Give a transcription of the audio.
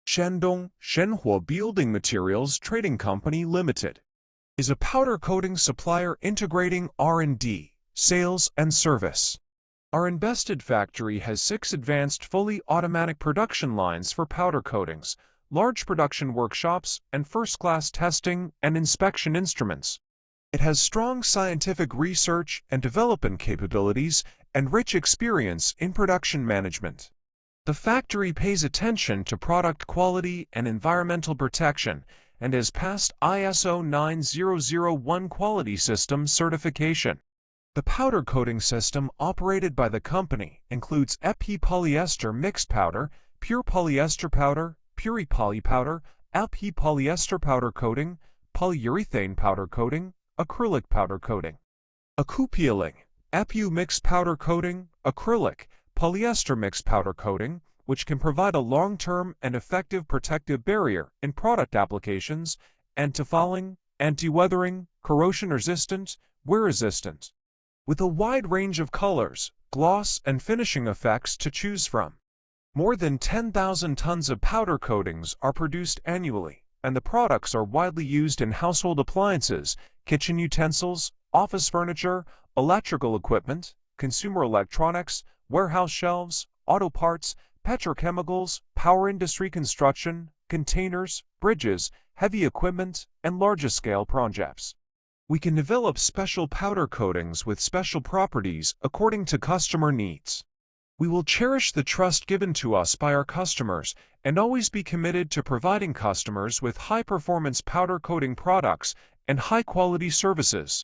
Shandong Shenhua Building Materials Trading Company Limited is a powder coating supplier integrating R&D, sales, and service. Our invested factory has 6 advanced fully automatic production lines for powder coatings, large production workshops, and first-class testing and inspection instruments. It has strong scientific research and development capabilities and rich experience in production management. The factory pays attention to product quality and environmental protection and has passed ISO 9001 quality system certification. The powder coating system operated by the company includes EP polyester mixed powder, pure polyester powder, puri-poly powder, EP polyester powder coating, polyurethane powder coating, acrylic powder coating, acoupeeling, EPU mixed powder coating, acrylic, polyester mixed powder coating, which can provide a long-term and effective protective barrier in product applications, anti-fouling, anti-weathering, corrosion-resistant, wear-resistant, with a wide range of colors, gloss, and finishing effects to choose from. More than 10,000 tons of powder coatings are produced annually, and the products are widely used in household appliances, kitchen utensils, office furniture, electrical equipment, consumer electronics, warehouse shelves, auto parts, petrochemicals, power industry construction, containers, bridges, heavy equipment, and larger-scale projects. We can develop special powder coatings with special properties according to customer needs. We will cherish the trust given to us by our customers and always be committed to providing customers with high-performance powder coating products and high-quality services.